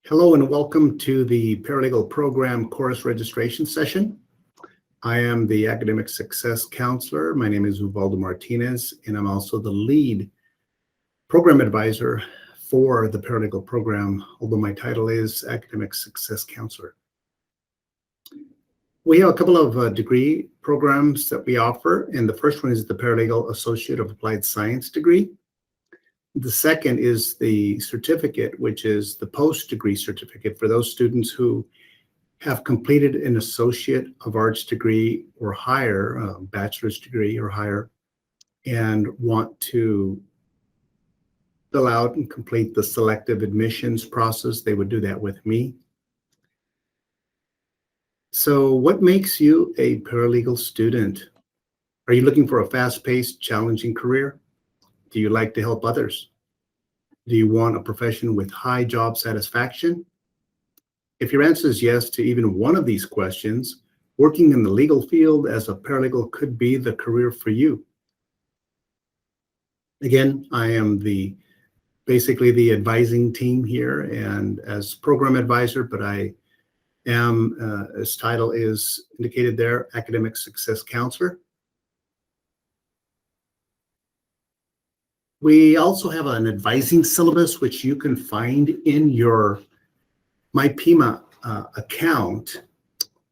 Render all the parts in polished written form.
Hello and welcome to the Paralegal Program course registration session. I am the Academic Success Counselor. My name is Ubaldo Martinez, and I'm also the lead program advisor for the Paralegal Program, although my title is Academic Success Counselor. We have a couple of degree programs that we offer, and the first one is the Paralegal Associate of Applied Science degree. The second is the certificate, which is the post-degree certificate for those students who have completed an Associate of Arts degree or higher, a bachelor's degree or higher, and want to fill out and complete the selective admissions process. They would do that with me. So what makes you a paralegal student? Are you looking for a fast-paced, challenging career? Do you like to help others? Do you want a profession with high job satisfaction? If your answer is yes to even one of these questions, working in the legal field as a paralegal could be the career for you. Again, I am basically the advising team here and as program advisor, but I am, as title is indicated there, Academic Success Counselor. We also have an advising syllabus, which you can find in your My Pima account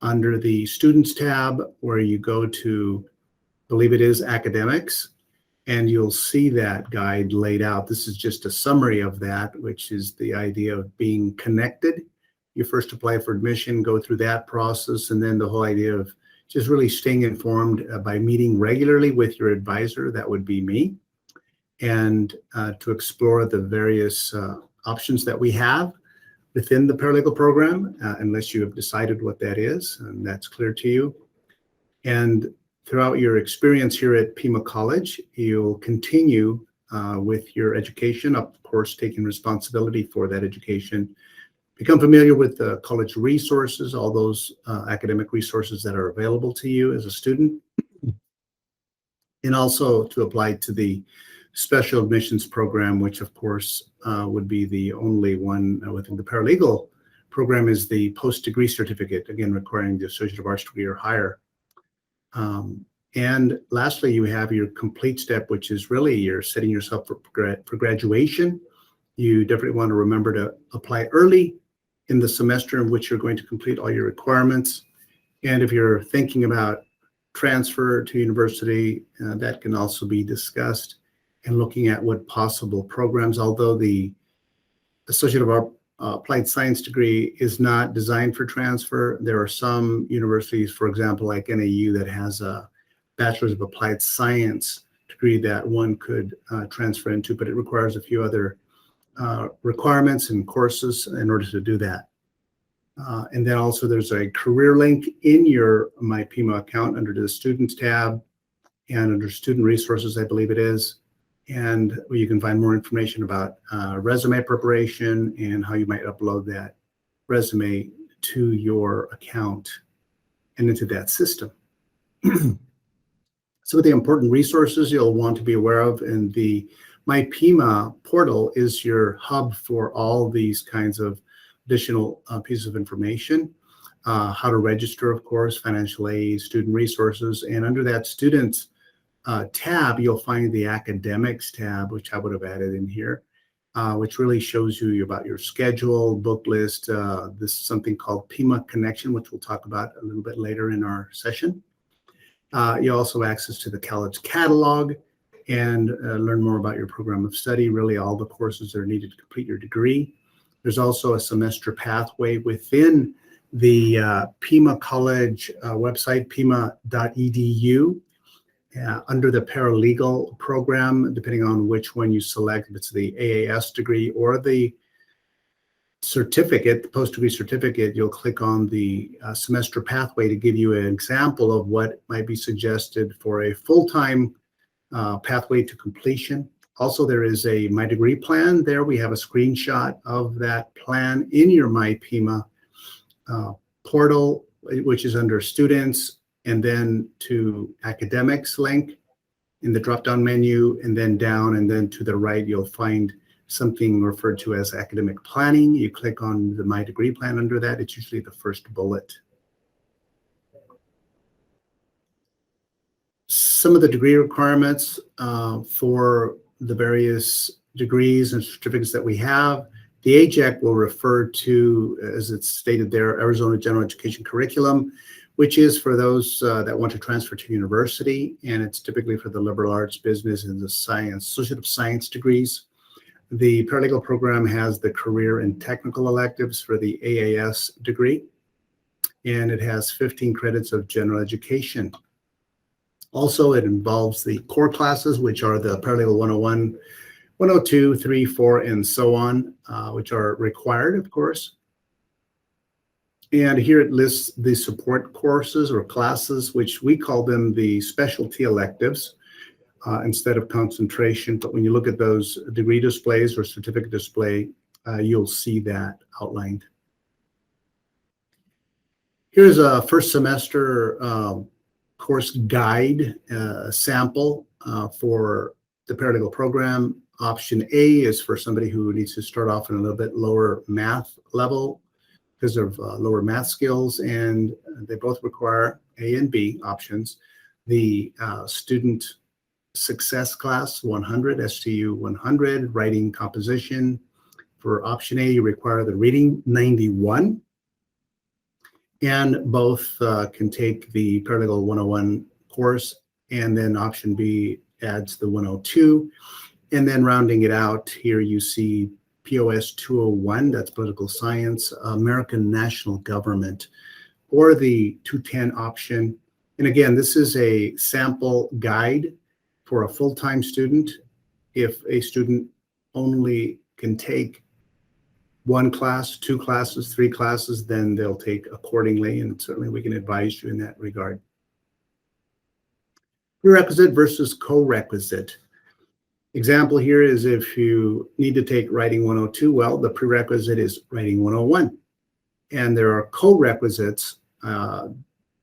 under the Students tab, where you go to, I believe it is Academics, and you'll see that guide laid out. This is just a summary of that, which is the idea of being connected. You first apply for admission, go through that process, and then the whole idea of just really staying informed by meeting regularly with your advisor, that would be me, and to explore the various options that we have within the paralegal program, unless you have decided what that is, and that's clear to you. And throughout your experience here at Pima College, you'll continue with your education, of course, taking responsibility for that education. Become familiar with the college resources, all those academic resources that are available to you as a student, and also to apply to the special admissions program, which of course would be the only one within the paralegal program, is the post-degree certificate, again requiring the Associate of Arts degree or higher. And lastly, you have your complete step, which is really you're setting yourself for graduation. You definitely want to remember to apply early in the semester in which you're going to complete all your requirements. And if you're thinking about transfer to university, that can also be discussed, and looking at what possible programs, although the Associate of Applied Science degree is not designed for transfer. There are some universities, for example, like NAU, that has a Bachelor's of Applied Science degree that one could transfer into, but it requires a few other requirements and courses in order to do that. And then also there's a career link in your My Pima account under the Students tab and under Student Resources, I believe it is. And you can find more information about resume preparation and how you might upload that resume to your account and into that system. Some of the important resources you'll want to be aware of in the My Pima portal is your hub for all these kinds of additional pieces of information. How to register, of course, financial aid, student resources, and under that students tab, you'll find the academics tab, which I would have added in here, which really shows you about your schedule, book list. This is something called Pima Connection, which we'll talk about a little bit later in our session. You also have access to the college catalog and learn more about your program of study, really all the courses that are needed to complete your degree. There's also a semester pathway within the Pima College website, pima.edu. Under the paralegal program, depending on which one you select, if it's the AAS degree or the certificate, the post-degree certificate, you'll click on the semester pathway to give you an example of what might be suggested for a full-time pathway to completion. Also, there is a My Degree plan. There we have a screenshot of that plan in your My Pima portal, which is under Students, and then to Academics link in the drop-down menu, and then down, and then to the right, you'll find something referred to as academic planning. You click on the My Degree Plan under that. It's usually the first bullet. Some of the degree requirements for the various degrees and certificates that we have. The AGE Act will refer to, as it's stated there, Arizona General Education Curriculum, which is for those that want to transfer to university, and it's typically for the liberal arts, business, and the science, associate science degrees. The paralegal program has the career and technical electives for the AAS degree, and it has 15 credits of general education. Also, it involves the core classes, which are the Paralegal 101, 102, 3, 4, and so on, which are required, of course. And here it lists the support courses or classes, which we call them the specialty electives instead of concentration. But when you look at those degree displays or certificate display, you'll see that outlined. Here's a first semester course guide sample for the paralegal program. Option A is for somebody who needs to start off in a little bit lower math level because of lower math skills, and they both require A and B options. The student success class 100, STU 100, writing composition. For option A, you require the reading 91. And both can take the Paralegal 101 course, and then option B adds the 102. And then rounding it out, here you see POS 201, that's political science, American national government, or the 210 option. And again, this is a sample guide for a full-time student. If a student only can take one class, two classes, three classes, then they'll take accordingly, and certainly we can advise you in that regard. Prerequisite versus co-requisite. Example here is if you need to take writing 102, well, the prerequisite is writing 101. And there are co-requisites.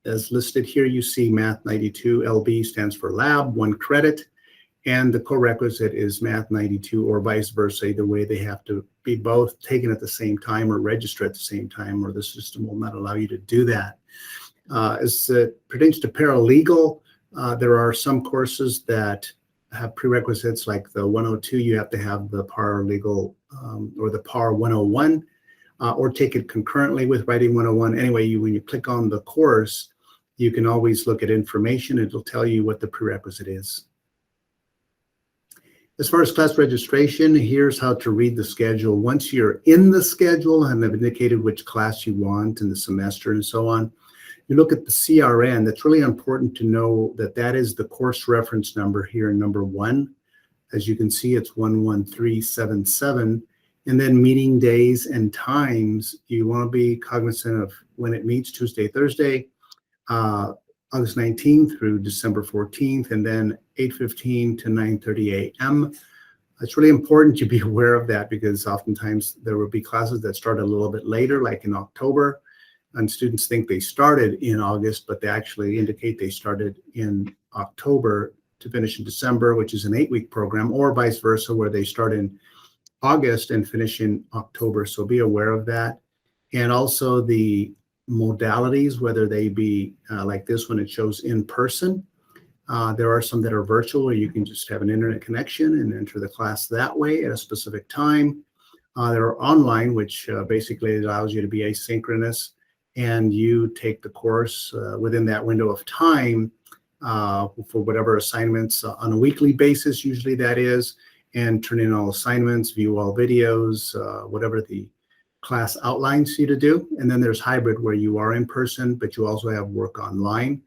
As listed here, you see Math 92, LB stands for lab, 1 credit. And the co-requisite is Math 92 or vice versa. Either way, they have to be both taken at the same time or register at the same time, or the system will not allow you to do that. As it pertains to paralegal, there are some courses that have prerequisites like the 102. You have to have the paralegal or the PAR 101 or take it concurrently with writing 101. Anyway, when you click on the course, you can always look at information. It'll tell you what the prerequisite is. As far as class registration, here's how to read the schedule. Once you're in the schedule and have indicated which class you want in the semester and so on, you look at the CRN. That's really important to know that that is the course reference number here in number 1. As you can see, it's 11377. And then meeting days and times, you want to be cognizant of when it meets, Tuesday, Thursday, August 19th through December 14th, and then 8:15 to 9:30 a.m. It's really important to be aware of that because oftentimes there will be classes that start a little bit later, like in October, and students think they started in August, but they actually indicate they started in October to finish in December, which is an 8-week program, or vice versa, where they start in August and finish in October. So be aware of that. And also the modalities, whether they be like this one, it shows in person. There are some that are virtual where you can just have an internet connection and enter the class that way at a specific time. There are online, which basically allows you to be asynchronous, and you take the course within that window of time for whatever assignments on a weekly basis, usually that is, and turn in all assignments, view all videos, whatever the class outlines you to do. And then there's hybrid where you are in person, but you also have work online.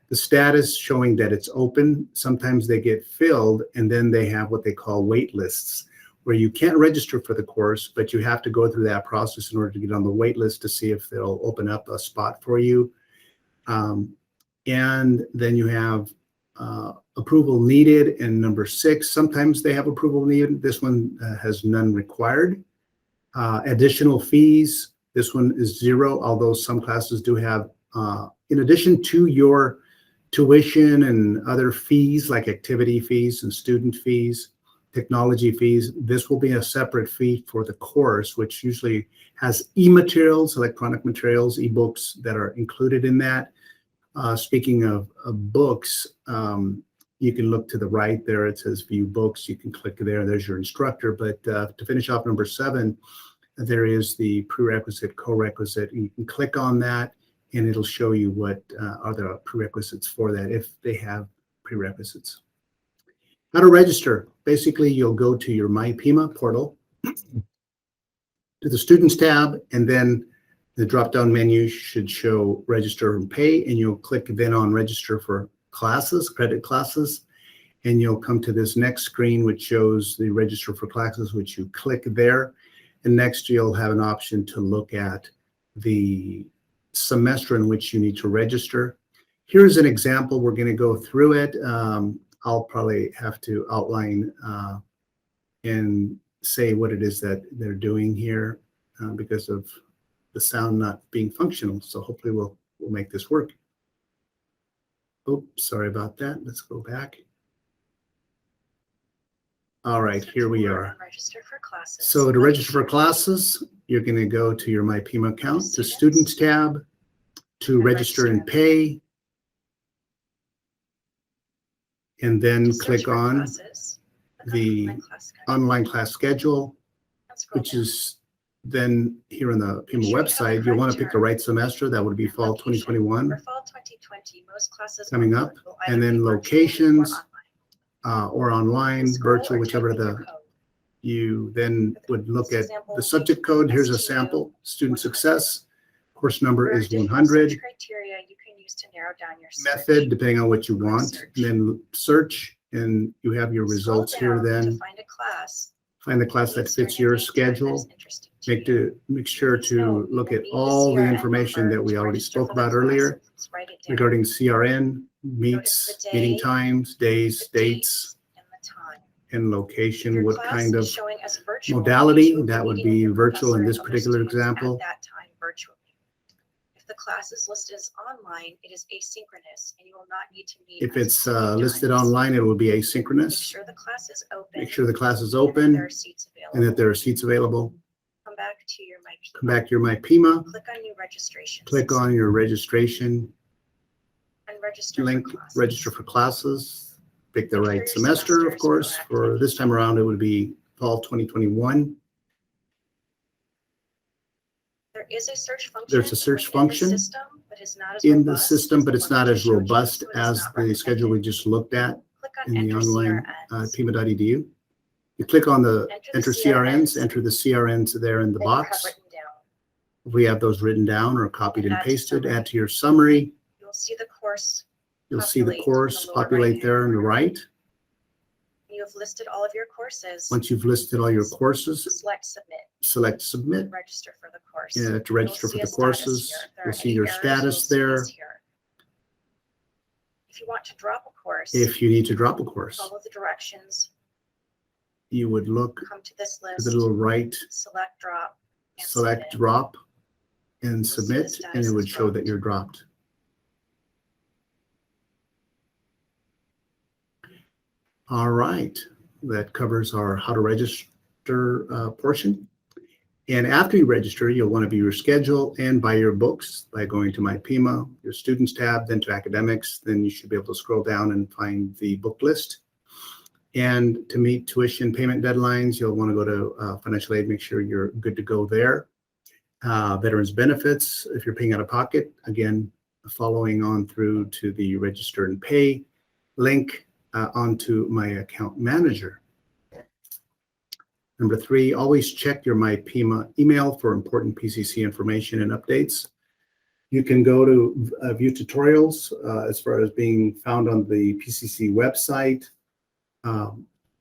The status showing that it's open, sometimes they get filled, and then they have what they call wait lists, where you can't register for the course, but you have to go through that process in order to get on the wait list to see if they'll open up a spot for you. And then you have approval needed in number 6. Sometimes they have approval needed. This one has none required. Additional fees, this one is 0, although some classes do have, in addition to your tuition and other fees like activity fees and student fees, technology fees. This will be a separate fee for the course, which usually has e-materials, electronic materials, e-books that are included in that. Speaking of books, you can look to the right there. It says view books. You can click there. There's your instructor. But to finish off number 7, there is the prerequisite, corequisite. You can click on that, and it'll show you what are the prerequisites for that if they have prerequisites. How to register. Basically, you'll go to your My Pima portal, to the Students tab, and then the drop-down menu should show Register and Pay, and you'll click then on Register for Classes, Credit Classes, and you'll come to this next screen which shows the Register for Classes, which you click there, and next you'll have an option to look at the semester in which you need to register. Here's an example. We're going to go through it. I'll probably have to outline and say what it is that they're doing here because of the sound not being functional. So hopefully we'll make this work. Oops, sorry about that. Let's go back. All right, here we are. Register for classes. So to register for classes, you're going to go to your My Pima account, to Students tab, to Register and Pay, and then click on the online class schedule, which is then here on the Pima website. You'll want to pick the right semester. That would be fall 2021 For fall 2020, most classes coming up, and then locations or online, virtual, whichever you then would look at the subject code. Here's a sample, student success. Course number is 100. Criteria you can use to narrow down your Method, depending on what you want, and then search, and you have your results here. Then find the class that fits your schedule. Make sure to look at all the information that we already spoke about earlier regarding CRN, meets, meeting times, days, dates, and location. What kind of modality? That would be virtual in this particular example. The class is listed as online, it is asynchronous, and you will not need to meet. If it's listed online, it will be asynchronous. Make sure the class is open. Make sure the class is open and that there are seats available. Come back to your My Pima. Come back to your My Pima. Click on New Registration. Click on your registration and register link. for classes. Register for classes. Pick the right semester, of course. For this time around, it would be fall 2021. There is a search function. There's a search function in the system, but it's not as robust as the schedule we just looked at in the online pima.edu. You click on the enter CRNs, enter the CRNs there in the box. We have those written down or copied and pasted. Add to your summary. You'll see the course. You'll see the course populate there on the right. You have listed all of your courses. Once you've listed all your courses, select Submit. Select Submit. Register for the course. To register for the courses, you'll see your status there. If you want to drop a course, if you need to drop a course, follow the directions. You would look come to this list, to the little right, select drop, and select submit. Drop, and submit, and it would show that you're dropped. All right, that covers our how to register portion. And after you register, you'll want to view your schedule and buy your books by going to My Pima, your Students tab, then to Academics. Then you should be able to scroll down and find the book list. And to meet tuition payment deadlines, you'll want to go to financial aid, make sure you're good to go there. Veterans benefits, if you're paying out of pocket, again, following on through to the register and pay link onto My Account Manager. Number 3, always check your My Pima email for important PCC information and updates. You can go to view tutorials as far as being found on the PCC website,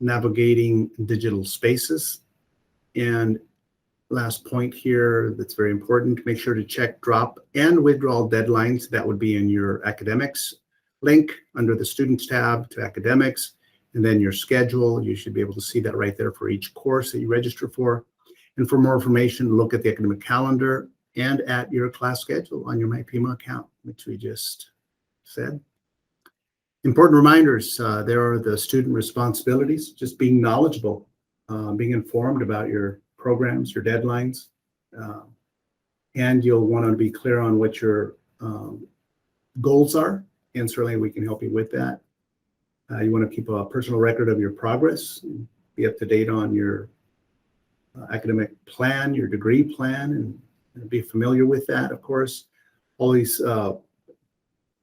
navigating digital spaces. And last point here that's very important, make sure to check drop and withdrawal deadlines. That would be in your academics link under the Students tab to Academics, and then your schedule. You should be able to see that right there for each course that you register for. And for more information, look at the academic calendar and at your class schedule on your My Pima account, which we just said. Important reminders, there are the student responsibilities, just being knowledgeable, being informed about your programs, your deadlines, and you'll want to be clear on what your goals are, and certainly we can help you with that. You want to keep a personal record of your progress, be up to date on your academic plan, your degree plan, and be familiar with that, of course. Always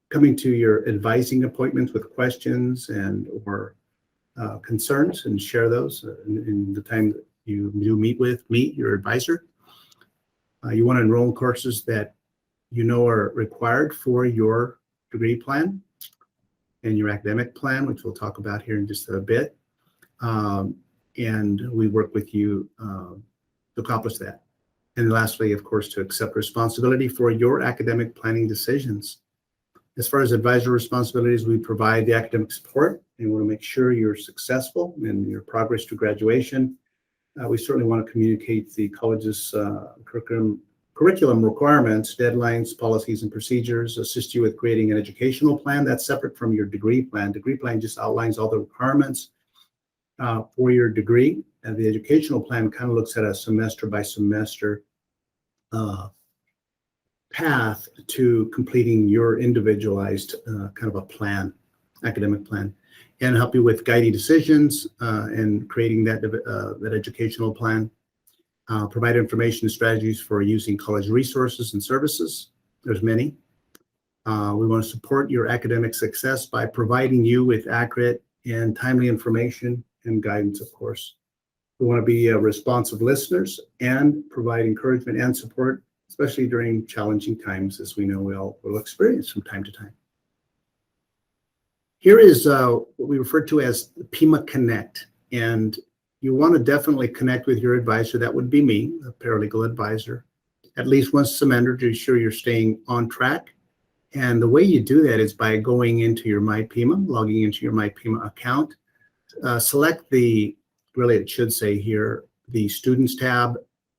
coming to your advising appointments with questions and or concerns, and share those in the time that you do meet your advisor. You want to enroll in courses that you know are required for your degree plan and your academic plan, which we'll talk about here in just a bit. And we work with you to accomplish that. And lastly, of course, to accept responsibility for your academic planning decisions. As far as advisor responsibilities, we provide the academic support and want to make sure you're successful in your progress to graduation. We certainly want to communicate the college's curriculum requirements, deadlines, policies, and procedures, assist you with creating an educational plan that's separate from your degree plan. Degree plan just outlines all the requirements for your degree, and the educational plan kind of looks at a semester by semester path to completing your individualized kind of a plan, academic plan, and help you with guiding decisions and creating that educational plan. Provide information and strategies for using college resources and services. There's many. We want to support your academic success by providing you with accurate and timely information and guidance, of course. We want to be responsive listeners and provide encouragement and support, especially during challenging times, as we know we all will experience from time to time. Here is what we refer to as the Pima Connect, and you want to definitely connect with your advisor. That would be me, a paralegal advisor, at least once a semester to ensure you're staying on track. And the way you do that is by going into your MyPima, logging into your MyPima account. Select it should say here, the Students tab,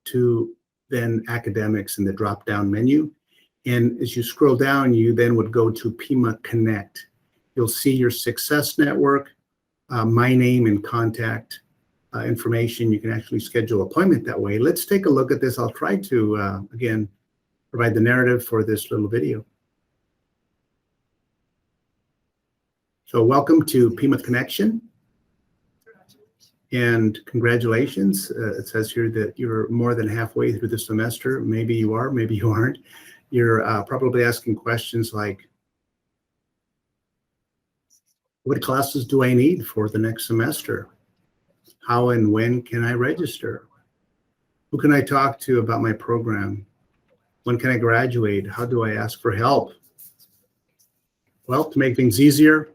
to then Academics in the drop-down menu. And as you scroll down, you then would go to Pima Connect. You'll see your Success Network, my name and contact information. You can actually schedule appointment that way. Let's take a look at this. I'll try to, again, provide the narrative for this little video. So welcome to Pima Connection. And congratulations. It says here that you're more than halfway through the semester. Maybe you are, maybe you aren't. You're probably asking questions like, what classes do I need for the next semester? How and when can I register? Who can I talk to about my program? When can I graduate? How do I ask for help? Well, to make things easier,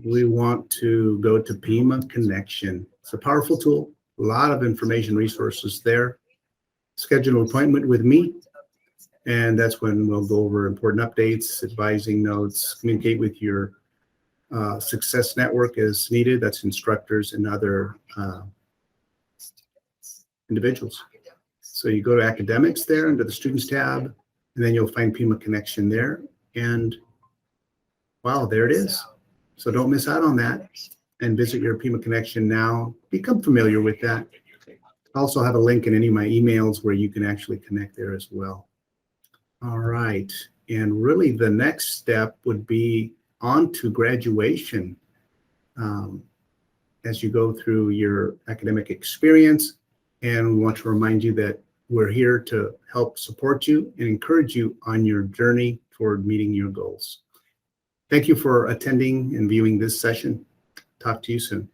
we want to go to Pima Connection. It's a powerful tool, a lot of information resources there. Schedule an appointment with me, and that's when we'll go over important updates, advising notes, communicate with your Success Network as needed. That's instructors and other individuals. So you go to Academics there under the Students tab, and then you'll find Pima Connection there. And wow, there it is. So don't miss out on that, and visit your Pima Connection now. Become familiar with that. I also have a link in any of my emails where you can actually connect there as well. All right, and really the next step would be on to graduation. As you go through your academic experience, and we want to remind you that we're here to help support you and encourage you on your journey toward meeting your goals. Thank you for attending and viewing this session. Talk to you soon.